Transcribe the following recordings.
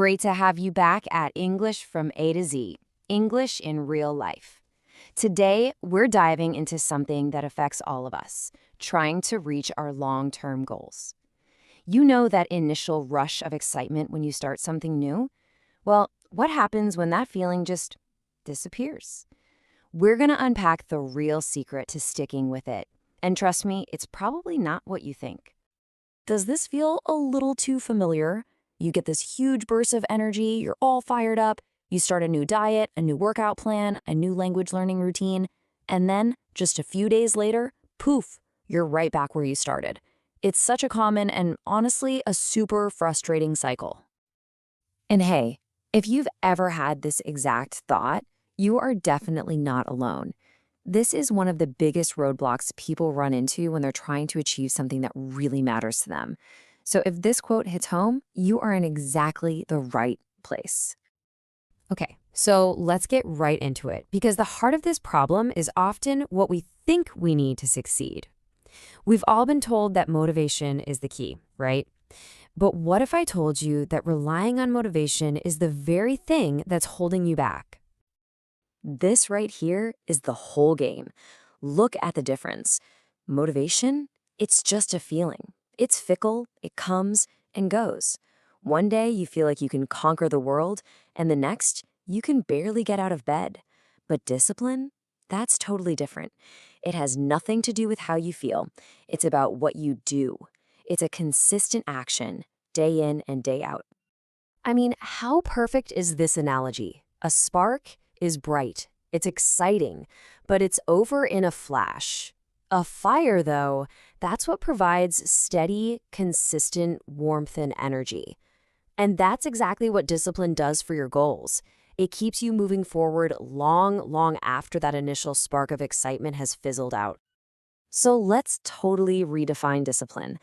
Great to have you back at English from A to Z, English in real life. Today, we're diving into something that affects all of us, trying to reach our long-term goals. You know that initial rush of excitement when you start something new? Well, what happens when that feeling just disappears? We're going to unpack the real secret to sticking with it. And trust me, it's probably not what you think. Does this feel a little too familiar? You get this huge burst of energy, you're all fired up, you start a new diet, a new workout plan, a new language learning routine, and then, just a few days later, poof, you're right back where you started. It's such a common and, honestly, a super frustrating cycle. And hey, if you've ever had this exact thought, you are definitely not alone. This is one of the biggest roadblocks people run into when they're trying to achieve something that really matters to them. So if this quote hits home, you are in exactly the right place. Okay, so let's get right into it, because the heart of this problem is often what we think we need to succeed. We've all been told that motivation is the key, right? But what if I told you that relying on motivation is the very thing that's holding you back? This right here is the whole game. Look at the difference. Motivation, it's just a feeling. It's fickle, it comes and goes. One day you feel like you can conquer the world, and the next you can barely get out of bed. But discipline, that's totally different. It has nothing to do with how you feel. It's about what you do. It's a consistent action, day in and day out. I mean, how perfect is this analogy? A spark is bright, it's exciting, but it's over in a flash. A fire, though, that's what provides steady, consistent warmth and energy. And that's exactly what discipline does for your goals. It keeps you moving forward long after that initial spark of excitement has fizzled out. So let's totally redefine discipline.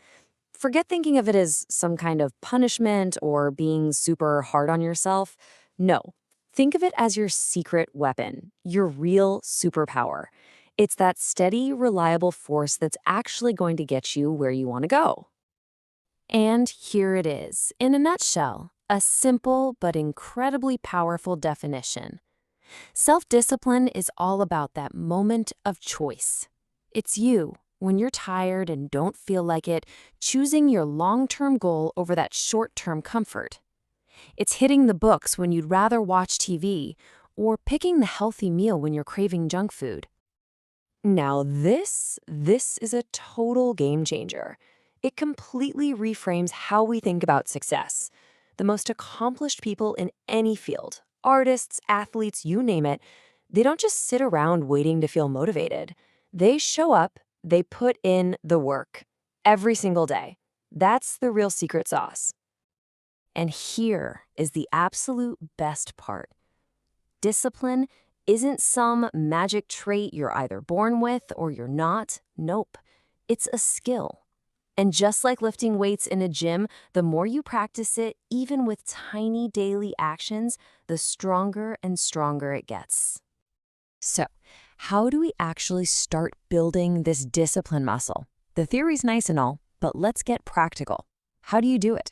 Forget thinking of it as some kind of punishment or being super hard on yourself. No, think of it as your secret weapon, your real superpower. It's that steady, reliable force that's actually going to get you where you want to go. And here it is, in a nutshell, a simple but incredibly powerful definition. Self-discipline is all about that moment of choice. It's you, when you're tired and don't feel like it, choosing your long-term goal over that short-term comfort. It's hitting the books when you'd rather watch TV, or picking the healthy meal when you're craving junk food. Now this is a total game changer. It completely reframes how we think about success. The most accomplished people in any field, artists, athletes, you name it, they don't just sit around waiting to feel motivated. They show up, they put in the work every single day. That's the real secret sauce. And here is the absolute best part. Discipline isn't some magic trait you're either born with or you're not. Nope, it's a skill. And just like lifting weights in a gym, the more you practice it, even with tiny daily actions, the stronger and stronger it gets. So, how do we actually start building this discipline muscle? The theory's nice and all, but let's get practical. How do you do it?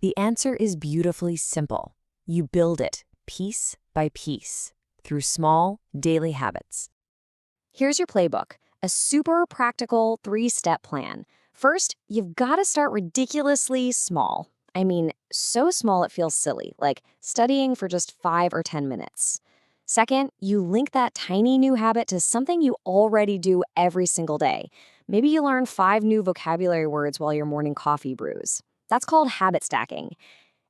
The answer is beautifully simple. You build it piece by piece through small, daily habits. Here's your playbook, a super practical 3-step plan. First, you've got to start ridiculously small. I mean, so small it feels silly, like studying for just 5 or 10 minutes. Second, you link that tiny new habit to something you already do every single day. Maybe you learn 5 new vocabulary words while your morning coffee brews. That's called habit stacking.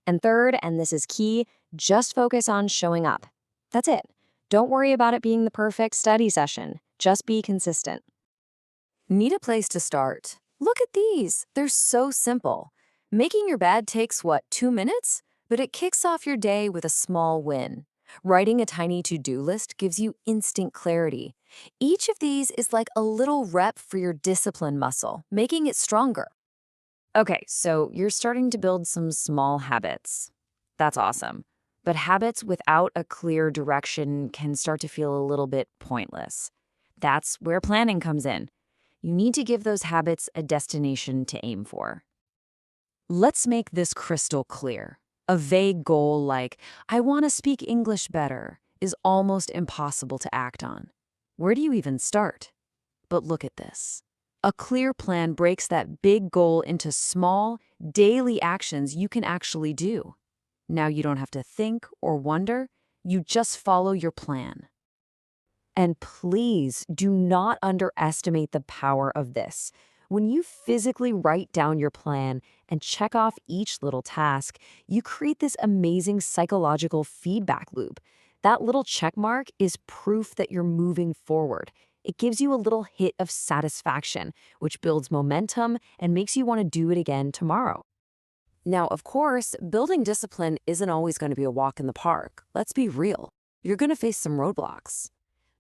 And third, and this is key, just focus on showing up. That's it. Don't worry about it being the perfect study session. Just be consistent. Need a place to start? Look at these. They're so simple. Making your bed takes, 2 minutes? But it kicks off your day with a small win. Writing a tiny to-do list gives you instant clarity. Each of these is like a little rep for your discipline muscle, making it stronger. Okay, so you're starting to build some small habits. That's awesome. But habits without a clear direction can start to feel a little bit pointless. That's where planning comes in. You need to give those habits a destination to aim for. Let's make this crystal clear. A vague goal like, I want to speak English better, is almost impossible to act on. Where do you even start? But look at this. A clear plan breaks that big goal into small, daily actions you can actually do. Now you don't have to think or wonder, you just follow your plan. And please do not underestimate the power of this. When you physically write down your plan and check off each little task, you create this amazing psychological feedback loop. That little check mark is proof that you're moving forward. It gives you a little hit of satisfaction, which builds momentum and makes you want to do it again tomorrow. Now, of course, building discipline isn't always going to be a walk in the park. Let's be real. You're going to face some roadblocks.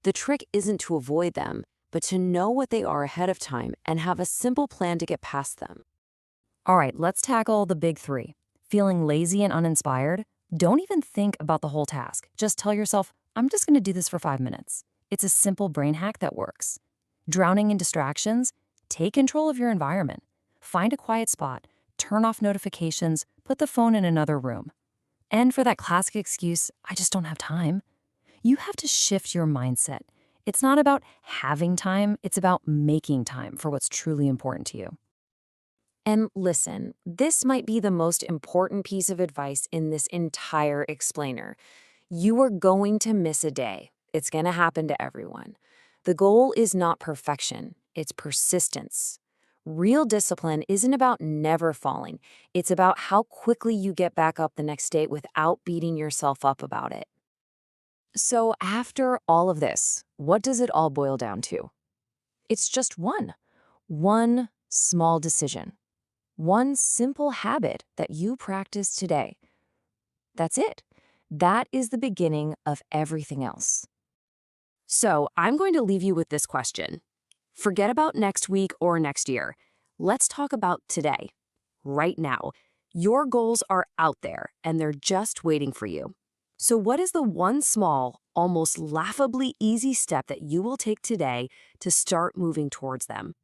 The trick isn't to avoid them, but to know what they are ahead of time and have a simple plan to get past them. All right, let's tackle the big three. Feeling lazy and uninspired? Don't even think about the whole task. Just tell yourself, I'm just going to do this for 5 minutes. It's a simple brain hack that works. Drowning in distractions? Take control of your environment. Find a quiet spot, turn off notifications, put the phone in another room. And for that classic excuse, I just don't have time, you have to shift your mindset. It's not about having time, it's about making time for what's truly important to you. And listen, this might be the most important piece of advice in this entire explainer. You are going to miss a day. It's going to happen to everyone. The goal is not perfection, it's persistence. Real discipline isn't about never falling. It's about how quickly you get back up the next day without beating yourself up about it. So after all of this, what does it all boil down to? It's just one small decision, one simple habit that you practice today. That's it. That is the beginning of everything else. So I'm going to leave you with this question. Forget about next week or next year. Let's talk about today, right now. Your goals are out there and they're just waiting for you. So what is the one small, almost laughably easy step that you will take today to start moving towards them?